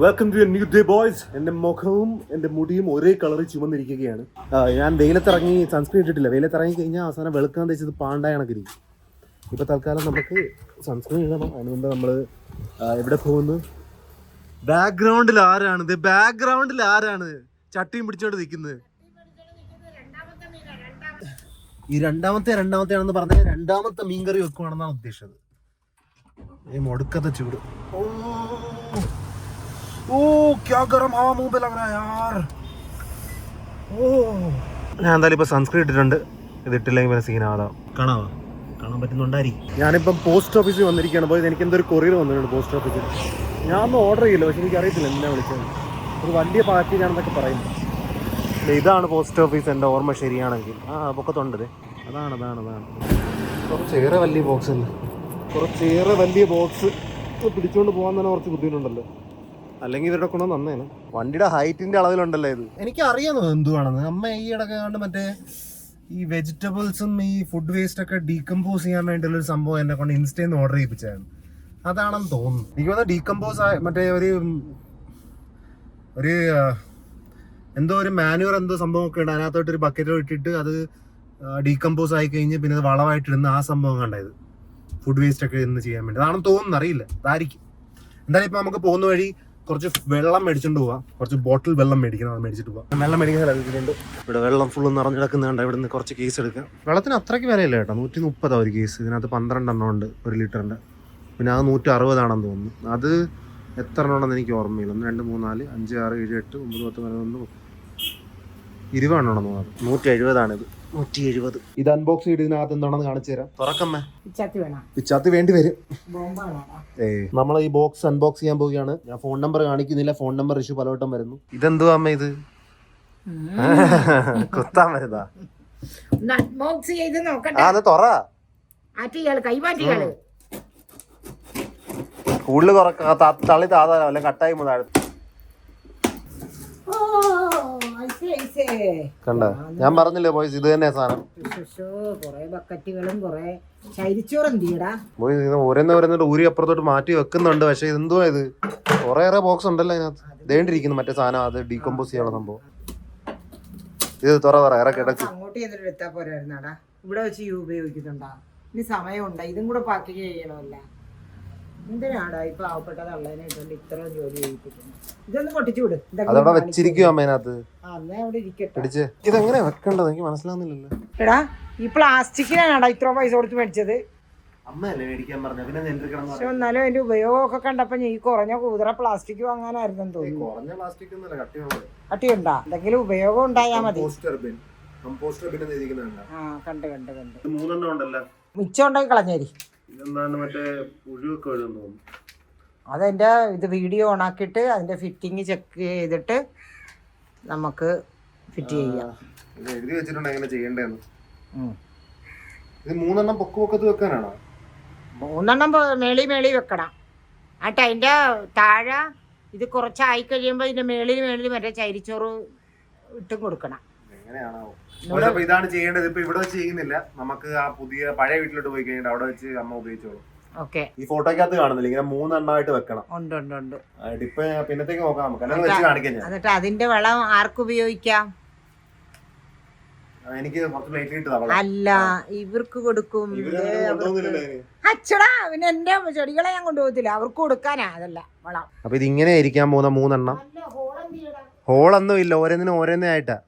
Welcome to new day boys. എൻ്റെ മുഖവും എൻ്റെ മുടിയും ഒരേ കളറിൽ ചുമന്നിരിക്കുകയാണ്. ഞാൻ വെയിലത്തിറങ്ങി സൺസ്ക്രീൻ ഇട്ടിട്ടില്ല. വെയിലത്തിറങ്ങി കഴിഞ്ഞാൽ അവസാനം വെളുക്കാൻ തേച്ചത് പാണ്ടായ കണക്കിരിക്കും. ഇപ്പോൾ തൽക്കാലം നമുക്ക് സൺസ്ക്രീൻ ഇടണം. അതിന് മുമ്പ് നമ്മൾ എവിടെ പോകുന്നു? ബാക്ക്ഗ്രൗണ്ടിൽ ആരാണ് ചട്ടിയും പിടിച്ചോണ്ട് നിൽക്കുന്നത്? ഈ രണ്ടാമത്തെയാണെന്ന് പറഞ്ഞാൽ രണ്ടാമത്തെ മീൻകറി വെക്കുവാണെന്നാണ് ഉദ്ദേശിച്ചത്. ഒടുക്കത്തെ ചൂട്. ഞാൻ എന്തായാലും ഇപ്പൊ സൺസ്ക്രീൻ ഇട്ടിട്ടുണ്ട്. ഇത് ഇട്ടില്ലെങ്കിൽ പിന്നെ സീനാവാ. കാണാൻ പറ്റുന്നുണ്ടായിരിക്കും. ഞാനിപ്പം പോസ്റ്റ് ഓഫീസിൽ വന്നിരിക്കുകയാണ്. പോയത് എനിക്ക് എന്തൊരു കൊറിയർ വന്നിട്ടുണ്ട് പോസ്റ്റ് ഓഫീസിൽ. ഞാനൊന്നും ഓർഡർ ചെയ്യില്ല, പക്ഷെ എനിക്ക് അറിയത്തില്ല എന്നാ വിളിച്ചത്. ഒരു വലിയ പാക്കേജ് ആണെന്നൊക്കെ പറയുന്നു. ഇതാണ് പോസ്റ്റ് ഓഫീസ്, എൻ്റെ ഓർമ്മ ശരിയാണെങ്കിൽ. പൊക്കത്തുണ്ട്. അതാണ് കുറച്ചേറെ വലിയ ബോക്സ് അല്ലേ. കുറച്ചേറെ വലിയ ബോക്സ് പിടിച്ചുകൊണ്ട് പോകാൻ തന്നെ കുറച്ച് ബുദ്ധിമുട്ടുണ്ടല്ലോ. അല്ലെങ്കിൽ ഇവരുടെ ഗുണം നന്നേനെ. വണ്ടിയുടെ ഹൈറ്റിന്റെ അളവിലുണ്ടല്ലോ ഇത്. എനിക്ക് അറിയാമോ എന്തുവാണെന്ന്. അമ്മ ഈ ഇടയ്ക്കാണ്ട് മറ്റേ ഈ വെജിറ്റബിൾസും ഈ ഫുഡ് വേസ്റ്റ് ഒക്കെ ഡീകമ്പോസ് ചെയ്യാൻ വേണ്ടിയുള്ള ഒരു സംഭവം എന്നെ കൊണ്ട് ഇൻസ്റ്റയിൽ നിന്ന് ഓർഡർ ചെയ്യിപ്പിച്ചായിരുന്നു. അതാണെന്ന് തോന്നുന്നു. എനിക്ക് തോന്നുന്നു ഡീകമ്പോസ് ആയ മറ്റേ ഒരു എന്തോ ഒരു മാനുവർ എന്തോ സംഭവമൊക്കെ ഉണ്ട്. അതിനകത്തോട്ട് ഒരു ബക്കറ്റിൽ ഇട്ടിട്ട് അത് ഡീകമ്പോസ് ആയി കഴിഞ്ഞ് പിന്നെ അത് വളമായിട്ടിടുന്ന ആ സംഭവം കണ്ടായത്. ഫുഡ് വേസ്റ്റ് ഒക്കെ ഇന്ന് ചെയ്യാൻ വേണ്ടി അതാണെന്ന് തോന്നുന്നു, അറിയില്ല. അതായിരിക്കും. എന്തായാലും ഇപ്പൊ നമുക്ക് പോകുന്ന വഴി കുറച്ച് വെള്ളം മേടിച്ചോണ്ട് പോവാം. കുറച്ച് ബോട്ടിൽ വെള്ളം മേടിക്കണം. അത് മേടിച്ചിട്ട് പോവാം. വെള്ളം മേടിക്കുന്നുണ്ട്. ഇവിടെ വെള്ളം ഫുള്ള് നിറഞ്ഞു കിടക്കുന്നുണ്ട്. ഇവിടെ നിന്ന് കുറച്ച് കേസ് എടുക്കാം. വെള്ളത്തിന് അത്രയ്ക്ക് വിലയില്ല കേട്ടോ. 130 ഒരു കേസ്. ഇതിനകത്ത് 12 എണ്ണം ഉണ്ട് 1 ലിറ്ററിന്റെ. പിന്നെ അത് 160 ആണെന്ന് തോന്നുന്നു. അത് എത്ര എണ്ണം ഉണ്ടെന്ന് എനിക്ക് ഓർമ്മയില്ല. 1 2 3 4 5 6 7 8 9 10 11 20 എണ്ണം ഉണ്ടെന്ന് തോന്നുന്നു. 170 ആണിത്. 170. ഇത് അൺബോക്സ് ചെയ്ത് ഇതിനകത്ത് എന്താണെന്ന് കാണിച്ചു തരാം. തുറക്കമ്മേ. പിച്ചാത്തി വേണ്ടി വരും. നമ്മൾ ഈ ബോക്സ് അൺബോക്സ് ചെയ്യാൻ പോവുകയാണ്. ഞാൻ ഫോൺ നമ്പർ കാണിക്കുന്നില്ല. ഫോൺ നമ്പർ ഇഷ്യൂ പലവട്ടം വരുന്നു. ഇതെന്തുവാ അമ്മ ഇത്? കുത്താൻ വരുതാ? അത് തുറ. കൂടുതൽ തള്ളി താതാ അല്ലെ കട്ടായി മുതാഴ കണ്ട. ഞാൻ പറഞ്ഞില്ലേ ബോയ്സ്, ഇത് തന്നെ സാധനം. ഓരോന്നിട്ട് ഊരി അപ്പുറത്തോട്ട് മാറ്റി വെക്കുന്നുണ്ട്. പക്ഷെ ഇതെന്തുവാ ഇത്? കുറേയേറെ ബോക്സ് ഉണ്ടല്ലോ അതിനകത്ത്. ദേണ്ടിരിക്കുന്നു മറ്റേ സാധനം. അത് ഡീകമ്പോസ് ചെയ്യാനുള്ള സംഭവം. ഇത് തുറ ഇറക്കി കിടക്ക്. അങ്ങോട്ട് ചെന്നിട്ട് എടുത്താ പോരായിരുന്നാടാ. ഇവിടെ വെച്ച് ഉപയോഗിക്കുന്നുണ്ടാ? ഇനി സമയമുണ്ടാ? ഇതും കൂടെ പാക്കേജ് ചെയ്യണമല്ല. എന്തിനാടാ ഇപ്പൊ പാവപ്പെട്ടത് ഉള്ളതിനെ ഇട്ടുകൊണ്ട് ഇത്ര ജോലി ചെയ്യിപ്പിക്കുന്നു? ഇതൊന്ന് പൊട്ടിച്ചു വിട്. അതവിടെ വെച്ചിരിക്കും അമ്മേനകത്ത്. അവിടെ ഇരിക്കട്ടെ. ഇതെങ്ങനെ വെക്കേണ്ടത് എനിക്ക് മനസ്സിലാവുന്നില്ലല്ലോ. എടാ ഈ പ്ലാസ്റ്റിക്കിനാടാ ഇത്ര പൈസ കൊടുത്ത് മേടിച്ചത്? പക്ഷെ എന്നാലും അതിന്റെ ഉപയോഗമൊക്കെ കണ്ടപ്പോ ഈ കുറഞ്ഞ കൂതറ പ്ലാസ്റ്റിക് വാങ്ങാനായിരുന്നു തോന്നുന്നു. കട്ടിയുണ്ടാ? എന്തെങ്കിലും ഉപയോഗം ഉണ്ടായാ മതി. കണ്ട് മിച്ചം ഉണ്ടെങ്കിൽ കളഞ്ഞേരി. അതെന്റെ ഇത് വീഡിയോ ഓണാക്കിയിട്ട് അതിന്റെ ഫിറ്റിങ് ചെക്ക് ചെയ്തിട്ട് നമുക്ക് ഫിറ്റ് ചെയ്യാം. എഴുതി വെച്ചിട്ടുണ്ട് എങ്ങനെ ചെയ്യണ്ടേന്ന്. ഇത് 3 എണ്ണം പൊക്കത്ത് വെക്കാനാണോ? 3 എണ്ണം മേളി വെക്കണം. ആട്ടെ അതിന്റെ താഴെ ഇത് കുറച്ചായി കഴിയുമ്പോ ഇതിന്റെ മേളിൽ മറ്റേ ചരിച്ചോറ് ഇട്ടും കൊടുക്കണം. ഇതാണ് ചെയ്യേണ്ടത്. ഇപ്പൊ ഇവിടെ വെച്ച് ചെയ്യുന്നില്ല. നമുക്ക് ആ പുതിയ പഴയ വീട്ടിലോട്ട് പോയി കഴിഞ്ഞിട്ട് അവിടെ വെച്ച് അമ്മ ഉപയോഗിച്ചോളൂ. ഓക്കെ. ഈ ഫോട്ടോക്കകത്ത് കാണുന്നില്ല, ഇങ്ങനെ 3 എണ്ണമായിട്ട് വെക്കണം. ഉണ്ട്. ഇപ്പൊ പിന്നത്തേക്ക് നോക്കാം നമുക്ക്. അല്ലെങ്കിൽ വെച്ച് കാണിക്കാം ഞാൻ. എന്നിട്ട് അതിന്റെ വളം ആർക്ക് ഉപയോഗിക്കാം? എനിക്ക് കുറച്ച് പ്ലേറ്റ് കിട്ടും. അല്ല, ഇവർക്ക് കൊടുക്കും. അച്ചടാ, പിന്നെ എന്റെ ചെടികളെ ഞാൻ കൊണ്ടുപോകത്തില്ല, അവർക്ക് കൊടുക്കാനാ. അതല്ല വളം. അപ്പൊ ഇത് ഇങ്ങനെ ഇരിക്കാൻ പോകുന്ന 3 എണ്ണം. ഹോളൊന്നും ഇല്ല, ഓരോന്നേ ആയിട്ടാ.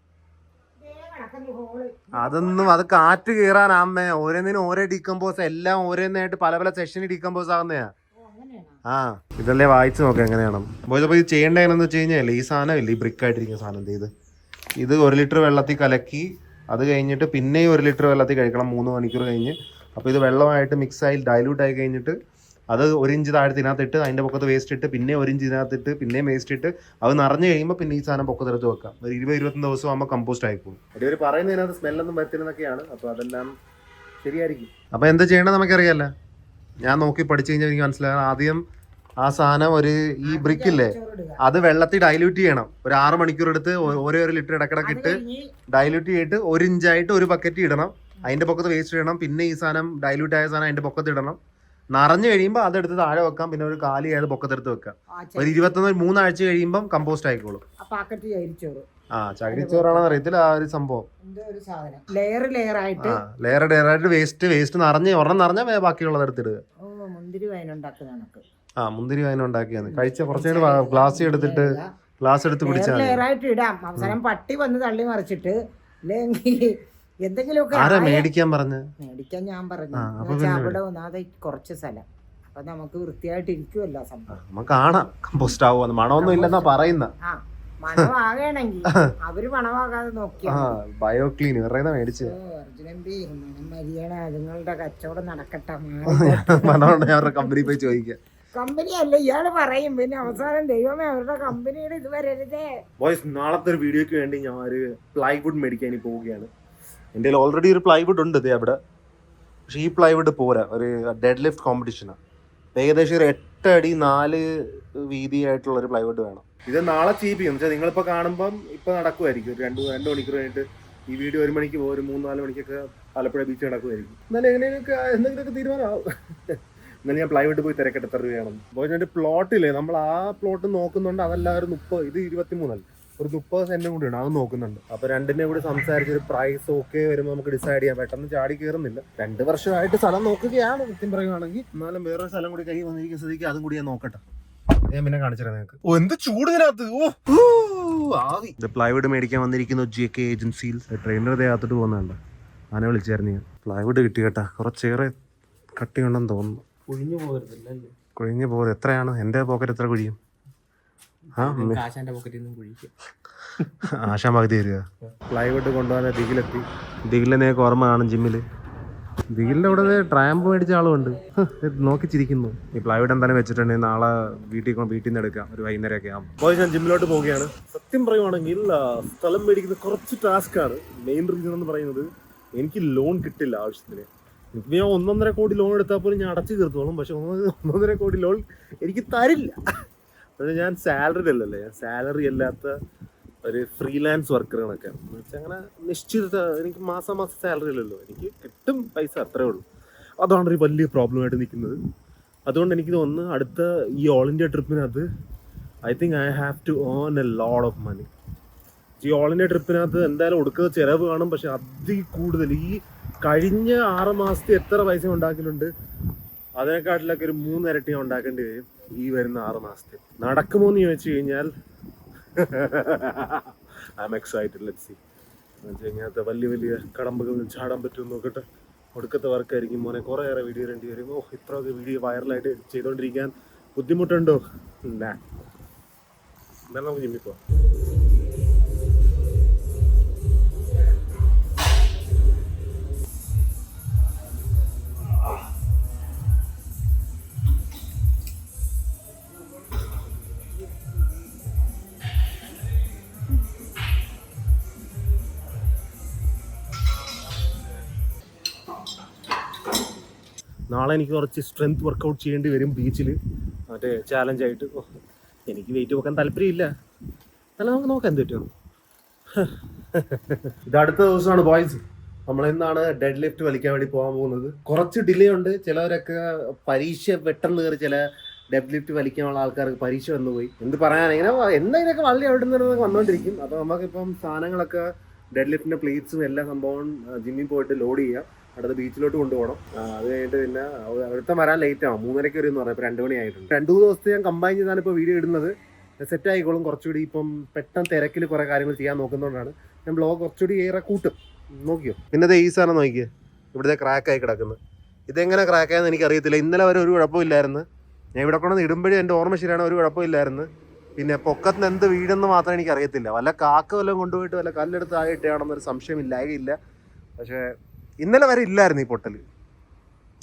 അതൊന്നും അത് കാറ്റ് കീറാൻ അമ്മ. ഓരോന്നിനും ഓരോ ഡീകമ്പോസ്. എല്ലാം ഓരോന്നായിട്ട് പല പല സെക്ഷനിൽ ഡീകമ്പോസ് ആകുന്നയാ. ഇതല്ലേ വായിച്ചു നോക്കാം എങ്ങനെയാണ്. അപ്പൊ ഇത് ചെയ്യേണ്ട എങ്ങനെയാന്ന് വെച്ച് കഴിഞ്ഞാൽ ഈ സാധനം ഇല്ല, ഈ ബ്രിക്ക് ആയിട്ടിരിക്കുന്ന സാധനം. ഇത് 1 ലിറ്റർ വെള്ളത്തിൽ കലക്കി അത് കഴിഞ്ഞിട്ട് പിന്നെ 1 ലിറ്റർ വെള്ളത്തിൽ കഴിക്കണം 3 മണിക്കൂർ കഴിഞ്ഞ്. അപ്പോൾ ഇത് വെള്ളമായിട്ട് മിക്സായി ഡൈല്യൂട്ട് ആയി കഴിഞ്ഞിട്ട് അത് 1 ഇഞ്ച് താഴത്ത് ഇതിനകത്തിട്ട് അതിൻ്റെ പൊക്കത്ത് വേസ്റ്റ് ഇട്ട് പിന്നെ 1 ഇഞ്ച് ഇതിനകത്തിട്ട് പിന്നെയും വേസ്റ്റ് ഇട്ട് അത് നിറഞ്ഞു കഴിയുമ്പോൾ പിന്നെ ഈ സാധനം പൊക്കത്തെടുത്ത് വെക്കാം. ഒരു 20-21 ദിവസം ആകുമ്പോൾ കമ്പോസ്റ്റ് ആയിക്കോളും. ഒരു പറയുന്നതിനകത്ത് സ്മെല്ലൊന്നും പറ്റുന്നതൊക്കെയാണ്. അപ്പോൾ അതെല്ലാം ശരിയായിരിക്കും. അപ്പോൾ എന്താ ചെയ്യേണ്ടത് നമുക്കറിയാമല്ലോ. ഞാൻ നോക്കി പഠിച്ചു കഴിഞ്ഞാൽ എനിക്ക് മനസ്സിലാകാം. ആദ്യം ആ സാധനം ഈ ബ്രിക്കില്ലേ അത് വെള്ളത്തിൽ ഡൈല്യൂട്ട് ചെയ്യണം. ഒരു 6 മണിക്കൂർ എടുത്ത് ഓരോ ലിറ്റർ ഇടക്കിടക്ക് ഇട്ട് ഡൈല്യൂട്ട് ചെയ്തിട്ട് 1 ഇഞ്ചായിട്ട് ഒരു ബക്കറ്റ് ഇടണം. അതിൻ്റെ പൊക്കത്ത് വേസ്റ്റ് ഇടണം. പിന്നെ ഈ സാധനം ഡൈല്യൂട്ട് ആയ സാധനം അതിൻ്റെ പൊക്കത്ത് ഇടണം. നിറഞ്ഞു കഴിയുമ്പോൾ അതെടുത്ത് താഴെ വെക്കാം, പിന്നെ ഒരു കാലി ആയത് പൊക്കത്തെടുത്ത് വെക്കാം. ഒരു 3 ആഴ്ച കഴിയുമ്പോൾ കമ്പോസ്റ്റ് ആയിക്കോളും. ചകിരിച്ചോറാണെന്ന് അറിയത്തില്ല ആ ഒരു സംഭവം. ലെയർ ലെയർ ആയിട്ട് വേസ്റ്റ് ഒരെണ്ണം നിറഞ്ഞാൽ ബാക്കിയുള്ളത് എടുത്തിടുക. മുന്തിരി വൈൻ ഉണ്ടാക്കുന്നതാണ്. മുന്തിരി വൈൻ ഉണ്ടാക്കിയാണ് കഴിച്ച കുറച്ചുകൂടി ഗ്ലാസ് എടുത്ത് കുടിച്ചാൽ ലെയറായിട്ട് ഇടാം. അവസാനം പട്ടി വന്ന് തള്ളി മറിച്ചിട്ട് അല്ലെങ്കിൽ എന്തെങ്കിലുമൊക്കെ മേടിക്കാൻ ഞാൻ പറഞ്ഞു. അവിടെ ഒന്നാതെ കുറച്ച് സ്ഥലം, അപ്പൊ നമുക്ക് വൃത്തിയായിട്ട് ഇരിക്കുമല്ലോ സംഭവം. നമുക്ക് കാണാം കമ്പോസ്റ്റ് ആവുമെന്ന്. മണമൊന്നും ഇല്ലെന്നാ പറയുന്ന. മണമാകണമെങ്കിൽ അവര് മണമാകാതെ നോക്കിയാ ബയോക്ലീൻ മേടിച്ചു. മരിയണ അതുങ്ങളുടെ കച്ചവടം നടക്കട്ടെ. മണമുണ്ട് ഞാൻ കമ്പനി പോയി ചോദിക്കാം. കമ്പനി അല്ല ഇയാള് പറയും, പിന്നെ അവസാനം ദൈവമേ അവരുടെ കമ്പനിയുടെ ഇത് വരരുതേ. ബോയ്സ്, നാളത്തെ ഒരു വീഡിയോക്ക് വേണ്ടി ഞാൻ ഒരു പ്ലൈവുഡ് മേടിക്കാൻ പോവുകയാണ്. എൻ്റെ ഓൾറെഡി ഒരു പ്ലൈവുഡ് ഉണ്ട് അവിടെ. പക്ഷെ ഈ പ്ലൈവുഡ് പോരാ, ഒരു ഡെഡ് ലിഫ്റ്റ് കോമ്പറ്റീഷനാണ്. ഏകദേശം ഒരു 8 അടി 4 വീതിയായിട്ടുള്ള ഒരു പ്ലൈവുഡ് വേണം. ഇത് നാളെ ചീപ്പ് ചെയ്യും. വെച്ചാൽ നിങ്ങളിപ്പോൾ കാണുമ്പം ഇപ്പം നടക്കുമായിരിക്കും. ഒരു 2 മണിക്കൂർ കഴിഞ്ഞിട്ട് ഈ വീഡിയോ 1 മണിക്ക് പോകും, ഒരു 3-4 മണിക്കൊക്കെ ആലപ്പുഴ ബീച്ച് നടക്കുമായിരിക്കും. എന്നാലും എന്തെങ്കിലുമൊക്കെ തീരുമാനമാവും. എന്നാലും ഞാൻ പ്ലൈവുഡ് പോയി തിരക്കട്ടെ എത്ര രൂപയാണെന്ന്. അപ്പോൾ എൻ്റെ പ്ലോട്ടില്ലേ, നമ്മൾ ആ പ്ലോട്ട് നോക്കുന്നുണ്ട്. അതല്ല ഒരു 30, ഇത് 23 അല്ല, ഒരു 30 സെൻറ്റും കൂടിയാണ് അത് നോക്കുന്നുണ്ട്. അപ്പോൾ രണ്ടിനെ കൂടി സംസാരിച്ചൊരു പ്രൈസ് ഓക്കെ വരുമ്പോൾ നമുക്ക് ഡിസൈഡ് ചെയ്യാം. പെട്ടെന്ന് ചാടി കയറുന്നില്ല. 2 വർഷമായിട്ട് സ്ഥലം നോക്കുകയാണ് സത്യം പറയുകയാണെങ്കിൽ. എന്നാലും വേറൊരു സ്ഥലം കൂടി കൈ വന്നിരിക്കുന്ന സ്ഥിതിക്ക് അതും കൂടി ഞാൻ നോക്കട്ടെ. ഞാൻ പിന്നെ കാണിച്ചിരാം നിങ്ങൾക്ക്. എന്ത് ചൂടിനകത്ത് ആവി. പ്ലൈവുഡ് മേടിക്കാൻ വന്നിരിക്കുന്നു JK ഏജൻസിയിൽ. ട്രെയിനർ ദേഹത്തോട്ട് പോകുന്നുണ്ട്. ആനെ വിളിച്ചായിരുന്നു ഞാൻ. പ്ലൈവുഡ് കിട്ടി കേട്ടാ. കുറച്ചേറെ കട്ടി ഉണ്ടെന്ന് തോന്നുന്നു. കുഴിഞ്ഞു പോകരുത്. എത്രയാണ് എൻ്റെ പോക്കറ്റ്? എത്ര കുഴിയും? ആശാൻ പകുതി തരിക. പ്ലൈവുഡ് കൊണ്ടുപോകാൻ ദിഗിലെത്തി. ദിഗിലിനെ ഓർമ്മ കാണും ജിമ്മില്. ദിഗിലിന്റെ കൂടെ ട്രാമ്പ് മേടിച്ച ആളുമുണ്ട്. നോക്കി ചിരിക്കുന്നു. ഈ പ്ലൈവുഡ് എന്തായാലും വെച്ചിട്ടുണ്ടെങ്കിൽ നാളെ വീട്ടിൽ നിന്ന് എടുക്കാം. ഒരു വൈകുന്നേരമൊക്കെ ആകുമ്പോൾ ഞാൻ ജിമ്മിലോട്ട് പോവുകയാണ്. സത്യം പറയുവാണെങ്കിൽ സ്ഥലം മേടിക്കുന്നത് കുറച്ച് ടാസ്ക്കാണ്. മെയിൻ റീസൺ എന്ന് പറയുന്നത് എനിക്ക് ലോൺ കിട്ടില്ല ആവശ്യത്തിന്. എനിക്ക് ഞാൻ 1.5 കോടി ലോൺ എടുത്താൽ പോലും ഞാൻ അടച്ചു തീർത്തോളും. പക്ഷെ 1.5 കോടി ലോൺ എനിക്ക് തരില്ല. പക്ഷേ ഞാൻ സാലറി അല്ലല്ലേ, ഞാൻ സാലറി അല്ലാത്ത ഒരു ഫ്രീലാൻസ് വർക്കറുകളൊക്കെ എന്ന് വെച്ചാൽ അങ്ങനെ നിശ്ചിത എനിക്ക് മാസം സാലറി അല്ലല്ലോ, എനിക്ക് കിട്ടും പൈസ, അത്രേ ഉള്ളൂ. അതാണ് ഒരു വലിയ പ്രോബ്ലമായിട്ട് നിൽക്കുന്നത്. അതുകൊണ്ട് എനിക്ക് തോന്നുന്നു അടുത്ത ഈ ഓൾ ഇന്ത്യ ട്രിപ്പിനകത്ത് I think I have to earn a lot of money. ഈ ഓൾ ഇന്ത്യ ട്രിപ്പിനകത്ത് എന്തായാലും ഒടുക്കുന്ന ചിലവ് കാണും. പക്ഷെ അതിൽ കൂടുതൽ ഈ കഴിഞ്ഞ 6 മാസത്തെ എത്ര പൈസ ഉണ്ടാക്കിയിട്ടുണ്ട് അതിനെക്കാട്ടിലൊക്കെ ഒരു 3 ഇരട്ടി ഉണ്ടാക്കേണ്ടി വരും ഈ വരുന്ന 6 മാസത്തെ. നടക്കുമോ എന്ന് ചോദിച്ചു കഴിഞ്ഞാൽ I am excited. Let's see. ഇങ്ങനത്തെ വലിയ കടമ്പകൾ ചാടാൻ പറ്റുമെന്ന് നോക്കട്ടെ. ഒടുക്കത്തെ വർക്കായിരിക്കും മോനെ. കുറേയേറെ വീഡിയോ ഇടേണ്ടി വരും. ഇത്രയൊക്കെ വീഡിയോ വൈറലായിട്ട് ചെയ്തുകൊണ്ടിരിക്കാൻ ബുദ്ധിമുട്ടുണ്ടോ? ഇല്ല. എന്നാലും നമുക്ക് ജിമ്മിൽ പോവാം. നാളെ എനിക്ക് കുറച്ച് സ്ട്രെങ്ത് വർക്കൗട്ട് ചെയ്യേണ്ടി വരും ബീച്ചിൽ, മറ്റേ ചാലഞ്ചായിട്ട്. എനിക്ക് വെയിറ്റ് വെക്കാൻ താല്പര്യമില്ല. എന്നാലും നമുക്ക് നോക്കാം എന്ത് പറ്റുമോ. ഇത് അടുത്ത ദിവസമാണ് ബോയ്സ്. നമ്മളിന്നാണ് ഡെഡ് ലിഫ്റ്റ് വലിക്കാൻ വേണ്ടി പോകാൻ പോകുന്നത്. കുറച്ച് ഡിലേ ഉണ്ട്. ചിലവരൊക്കെ പരീക്ഷ പെട്ടെന്ന് കയറി. ചില ഡെഡ് ലിഫ്റ്റ് വലിക്കാനുള്ള ആൾക്കാർക്ക് പരീക്ഷ വന്നുപോയി. എന്ത് പറയാനാണ്, ഇങ്ങനെ എന്തെങ്കിലുമൊക്കെ വളരെ അവിടെ നിന്ന് വന്നുകൊണ്ടിരിക്കും. അപ്പോൾ നമുക്കിപ്പം സാധനങ്ങളൊക്കെ ഡെഡ് ലിഫ്റ്റിൻ്റെ പ്ലേറ്റ്സും എല്ലാ സംഭവം ജിമ്മിൽ പോയിട്ട് ലോഡ് ചെയ്യാം. അടുത്ത ബീച്ചിലോട്ട് കൊണ്ടുപോകണം. അത് കഴിഞ്ഞിട്ട് പിന്നെ അടുത്ത വരാൻ ലേറ്റ് ആവും. 3:30 വരെ എന്ന് പറയാം. ഇപ്പോൾ 2 മണി ആയിട്ടുണ്ട്. 2 ദിവസത്തെ ഞാൻ കമ്പൈൻ ചെയ്താണ് ഇപ്പോൾ വീഡിയോ ഇടുന്നത്. സെറ്റ് ആയിക്കോളും. കുറച്ചുകൂടി ഇപ്പം പെട്ടെന്ന് തിരക്കിൽ കുറേ കാര്യങ്ങൾ ചെയ്യാൻ നോക്കുന്നതുകൊണ്ടാണ് ഞാൻ ബ്ലോഗ് കുറച്ചുകൂടി ഏറെ കൂട്ടും. നോക്കിയോ. പിന്നെ ഈ സാധനം നോക്കിയേ, ഇവിടുത്തെ ക്രാക്കായി കിടക്കുന്നത്. ഇതെങ്ങനെ ക്രാക്കായെന്ന് എനിക്കറിയത്തില്ല. ഇന്നലെ വരെ ഒരു കുഴപ്പമില്ലായിരുന്നു. ഞാൻ ഇവിടെ കൊണ്ടുവന്ന് ഇടുമ്പോഴേ എൻ്റെ ഓർമ്മ ശരിയാണ്, ഒരു കുഴപ്പമില്ലായിരുന്നു. പിന്നെ പൊക്കത്തിന് എന്ത് വീടെന്ന് മാത്രം എനിക്കറിയത്തില്ല. വല്ല കാക്ക വല്ലതും കൊണ്ടുപോയിട്ട് വല്ല കല്ലെടുത്ത് ആയിട്ടാണെന്നൊരു സംശയമില്ലായില്ല. പക്ഷേ ഇന്നലെ വരെ ഇല്ലായിരുന്നു ഈ പൊട്ടൽ.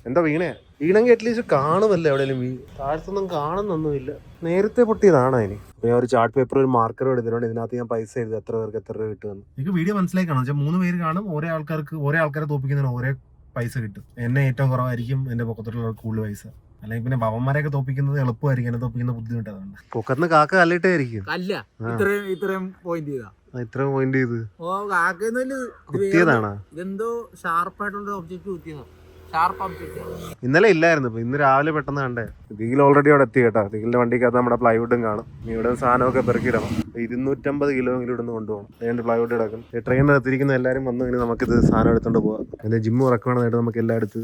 എന്താ വീണെങ്കിൽ അറ്റ്ലീസ്റ്റ് കാണുമല്ലോ എവിടെയെങ്കിലും. താഴത്തൊന്നും കാണുന്നൊന്നുമില്ല. നേരത്തെ പൊട്ടിയതാണ് അതിന്. ഞാൻ ഒരു ചാർട്ട് പേപ്പർ ഒരു മാർക്കർ എടുത്തിട്ടുണ്ട്. ഇതിനകത്ത് ഞാൻ പൈസ എഴുതി എത്ര പേർക്ക് എത്ര രൂപ കിട്ടുമെന്ന്. എനിക്ക് വീഡിയോ മനസ്സിലായി കാണാം. 3 പേര് കാണും. ഓരോ ആൾക്കാരെ തോപ്പിക്കുന്നതിന് ഓരോ പൈസ കിട്ടും. എന്നെ ഏറ്റവും കുറവായിരിക്കും, എൻ്റെ പൊക്കത്തോട്ടുള്ളവർക്ക് കൂടുതൽ പൈസ. അല്ലെങ്കിൽ പിന്നെ ഭവന്മാരെയൊക്കെ തോപ്പിക്കുന്നത് എളുപ്പമായിരിക്കും, എന്നെ തോപ്പിക്കുന്ന ബുദ്ധിമുട്ടാണ്. പൊക്കത്തിന് കാക്ക കല്ലിട്ടേ ആയിരിക്കും. ഇത്രയും പോയിന്റ് ചെയ്താ ഇത്രയും പോയിന്റ് ചെയ്ത് കുത്തിയതാണോ? ഇതെന്തോ ഷാർപ്പായിട്ടുള്ള ഒബ്ജക്റ്റ് കുത്തിയതാ. ഇന്നലെ ഇല്ലായിരുന്നു, ഇപ്പൊ ഇന്ന് രാവിലെ പെട്ടെന്ന് കണ്ടേ. ദിഗിൽ ഓൾറെഡി അവിടെ എത്തി കേട്ടോ. ദിഗിലിന്റെ വണ്ടിക്കകത്ത് നമ്മുടെ പ്ലൈവുഡും കാണും. ഇവിടെ സാധനമൊക്കെ പെറുക്കിയിടണം. 250 കിലോമെങ്കിലും ഇവിടുന്ന് കൊണ്ടുപോകണം. അതുകൊണ്ട് പ്ലൈവുഡ് കിടക്കും. ട്രെയിനിൽ എത്തിയിരിക്കുന്ന എല്ലാവരും വന്നു കഴിഞ്ഞാൽ നമുക്കിത് സാധനം എടുത്തോണ്ട് പോവാം. അതിന്റെ ജിമ്മ് ഉറക്കണമെന്നായിട്ട് നമുക്ക് എല്ലാം എടുത്ത്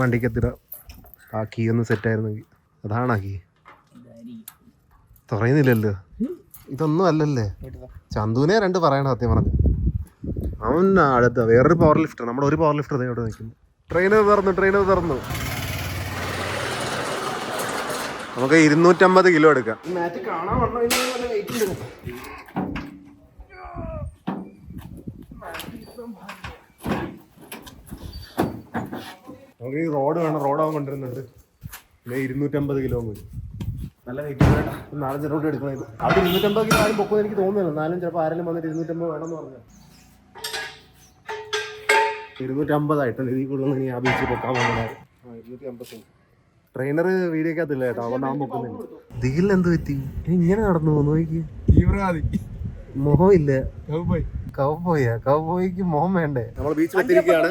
വണ്ടിക്കത്തിടാം. ആ കീ ഒന്ന് സെറ്റായിരുന്നെങ്കിൽ. അതാണാ കീ തുറയുന്നില്ലല്ലോ. ഇതൊന്നും അല്ലല്ലേ. ചന്തുവിനെ 2 പറയണ സത്യം പറഞ്ഞു. അവൻ അടുത്ത വേറൊരു പവർ ലിഫ്റ്റർ, നമ്മുടെ ഒരു പവർ ലിഫ്റ്റർ ഇവിടെ നിൽക്കുന്നു. ട്രെയിൻ തുറന്നു. നമുക്ക് 250 കിലോ എടുക്കാം. നമുക്ക് ഈ റോഡ് വേണം. റോഡാവാൻ കൊണ്ടുവരുന്നുണ്ട്. 250 കിലോ കൂടി നല്ല വെയിറ്റ്. 4-5 റോഡ് എടുക്കണം. അത് 250 കിലോ ആരും പൊക്കുമെന്ന് എനിക്ക് തോന്നുന്നില്ല. എന്നാലും ചിലപ്പോൾ ആരെങ്കിലും വന്നിട്ട് 250 വേണമെന്ന് പറഞ്ഞു. 250 ആയിട്ടുണ്ട്. ഇതിൽ കൂടുതൽ ഇനി ആ ബീച്ചിൽ പൊക്കാൻ പോകുന്നത്. 250. ട്രെയിനർ വീഡിയോക്കകത്തില്ല കേട്ടോ. അവൻ നാം പൊക്കുന്നില്ല. ദിഗിൽ എന്ത് പറ്റി? ഇങ്ങനെ നടന്നു പോകുന്നു. നോക്കി മുഖം ഇല്ല. കൗബോയ്ക്ക് മുഖം വേണ്ടേ? നമ്മൾ ബീച്ചിൽ എത്തിയിരിക്കുകയാണ്.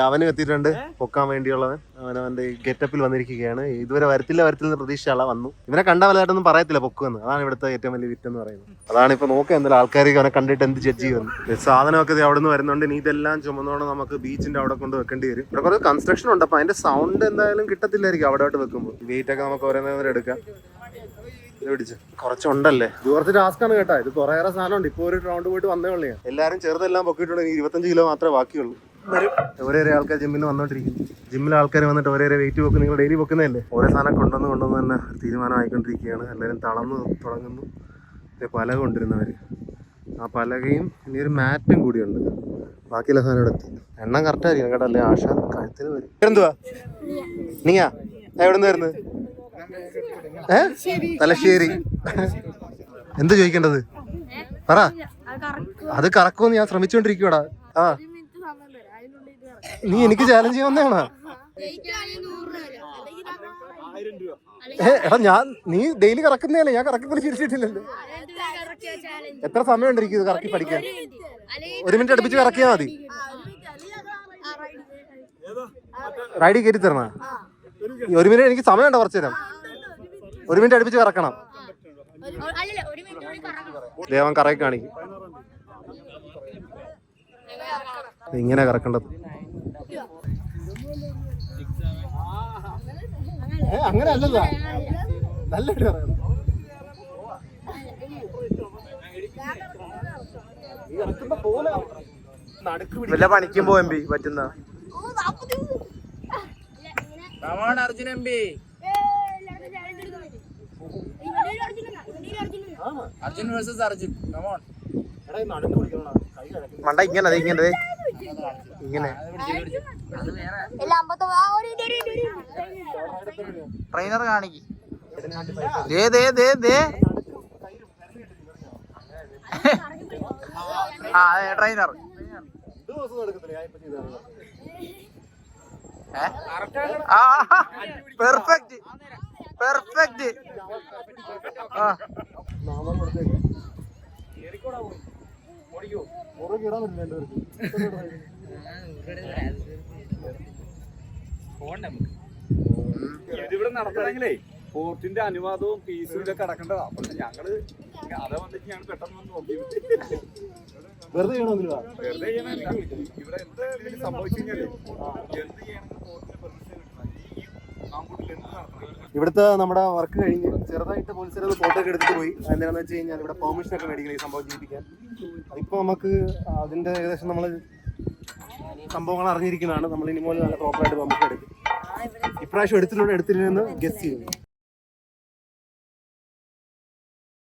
അവനും എത്തിയിട്ടുണ്ട് പൊക്കാൻ വേണ്ടിയുള്ളവൻ. അവന്റെ ഗെറ്റപ്പിൽ വന്നിരിക്കുകയാണ്. ഇതുവരെ വരത്തില്ല പ്രതീക്ഷയുള്ള വന്നു. ഇവനെ കണ്ട വലുതായിട്ടൊന്നും പറയത്തില്ല പൊക്കുമെന്ന്. അതാണ് ഇവിടുത്തെ ഏറ്റവും വലിയ വിറ്റെന്ന് പറയുന്നത്. അതാണ് ഇപ്പൊ നോക്കുക എന്തായാലും ആൾക്കാർക്ക് അവനെ കണ്ടിട്ട് എന്ത് ജഡ്ജ് ചെയ്യുമെന്ന്. സാധനമൊക്കെ അവിടെ നിന്ന് വരുന്നുണ്ട്. ഇനി ഇതെല്ലാം ചുമന്നോണ്ട് നമുക്ക് ബീച്ചിന്റെ അവിടെ കൊണ്ട് വെക്കേണ്ടി വരും. ഇവിടെ കുറച്ച് കൺസ്ട്രക്ഷൻ ഉണ്ട്. അപ്പൊ അതിന്റെ സൗണ്ട് എന്തായാലും കിട്ടത്തില്ലായിരിക്കും അവിടെ വെക്കുമ്പോൾ. വെയിറ്റ് ഒക്കെ നമുക്ക് ഓരോന്നേരം എടുക്കാം. പിടിച്ച് കുറച്ചുണ്ടല്ലേ. ഇത് കുറച്ച് ടാസ്ക് ആണ് കേട്ടോ. ഇത് കുറേയേറെ സാധനമുണ്ട്. ഇപ്പൊ ഒരു റൗണ്ട് പോയിട്ട് വന്നേ ഉള്ളൂ. എല്ലാരും ചെറുതെല്ലാം പൊക്കിയിട്ടുണ്ടെങ്കിൽ 25 കിലോ മാത്രമേ ബാക്കിയുള്ളൂ. ഓരോ ആൾക്കാർ ജിമ്മിന് വന്നോണ്ടിരിക്കും. ജിമ്മിലെ ആൾക്കാർ വന്നിട്ട് ഓരോ വെയിറ്റ് പൊക്കും. നിങ്ങൾ ഡെയിലി പൊക്കുന്നതല്ലേ. ഓരോ സാധനം കൊണ്ടുവന്ന് തന്നെ തീരുമാനമായിക്കൊണ്ടിരിക്കുകയാണ്. എല്ലാവരും തളർന്ന് തുടങ്ങുന്നു. പലക കൊണ്ടിരുന്നവര്. ആ പലകയും ഇനി ഒരു മാറ്റും കൂടിയുണ്ട്. ബാക്കിയുള്ള സാധനം ഇവിടെ എത്തി. എണ്ണം കറക്റ്റ് ആയിരിക്കും കേട്ടോ. അല്ലേ ആശ കഴുത്തിന് വരും. എന്തുവാ നീയാ എവിടെ നിന്ന് വരുന്നത്? തലശ്ശേരി. എന്ത് ചോദിക്കേണ്ടത് പറ. അത് കറക്കുമെന്ന് ഞാൻ ശ്രമിച്ചോണ്ടിരിക്കുവാടാ. ആ നീ എനിക്ക് ചാലഞ്ച് ചെയ്യാൻ വന്നേണോ? എടാ നീ ഡെയിലി കറക്കുന്നതല്ലേ. ഞാൻ കറക്കി ചിരിച്ചിട്ടില്ലല്ലോ. എത്ര സമയം ഉണ്ടിരിക്കും ഇത് കറക്കി പഠിക്കാൻ? 1 മിനിറ്റ് അടുപ്പിച്ച് കറക്കിയാൽ മതി. റൈഡിൽ കയറ്റി തരണ 1 മിനിറ്റ്. എനിക്ക് സമയമുണ്ടോ കുറച്ചു നേരം? 1 മിനിറ്റ് അടുപ്പിച്ച് കറക്കണം. ദേവൻ കറക്കി കാണിക്കും. ഇങ്ങനെ കറക്കേണ്ടത്. അങ്ങനെ അല്ലല്ലോ. നല്ല വല്ല പണിക്കുമ്പോ എംപി പറ്റുന്ന അർജുൻ എംപി. അർജുൻ വേഴ്സസ് അർജുൻ. മണ്ട ഇങ്ങനെ ഇങ്ങനെ ഇങ്ങനെ ട്രെയിനർ കാണിക്ക്. Trainer perfect. ഇതിവിടെ നടത്തണമെങ്കിലേ പോർട്ടിന്റെ അനുവാദവും ഫീസും ഇതൊക്കെ അടക്കേണ്ടതാ. പക്ഷെ ഞങ്ങള് അത് വന്നിട്ട് ഞങ്ങൾ പെട്ടെന്ന് വന്ന് നോക്കി. വെറുതെ ചെയ്യണമെന്നില്ല. വെറുതെ ചെയ്യണമില്ല. ഇവിടെ എന്ത് സംഭവിച്ചു കഴിഞ്ഞാല് എന്ത് ചെയ്യണമെങ്കിൽ പോർട്ടിന്റെ പെർമിഷൻ കിട്ടണം. ഈ കാമ്പൂട്ടിൽ എന്ത് നടത്തണം. ഇവിടുത്തെ നമ്മുടെ വർക്ക് കഴിഞ്ഞ് ചെറുതായിട്ട് പോലീസുകാർ ഫോട്ടോ ഒക്കെ എടുത്തിട്ട് പോയി. എന്താണെന്ന് വെച്ച് കഴിഞ്ഞാൽ ഇവിടെ പെർമിഷൻ ഒക്കെ മേടിക്കണം ഈ സംഭവം ജീവിക്കാൻ. ഇപ്പൊ നമുക്ക് അതിന്റെ ഏകദേശം നമ്മൾ സംഭവങ്ങൾ അറിഞ്ഞിരിക്കുന്നതാണ്. നമ്മൾ ഇനി മുതൽ നല്ല പ്രോപ്പറായിട്ട് പെർമിഷൻ എടുക്കും. ഇപ്രാവശ്യം എടുത്തില്ലെന്ന് ഗസ് ചെയ്യുന്നു.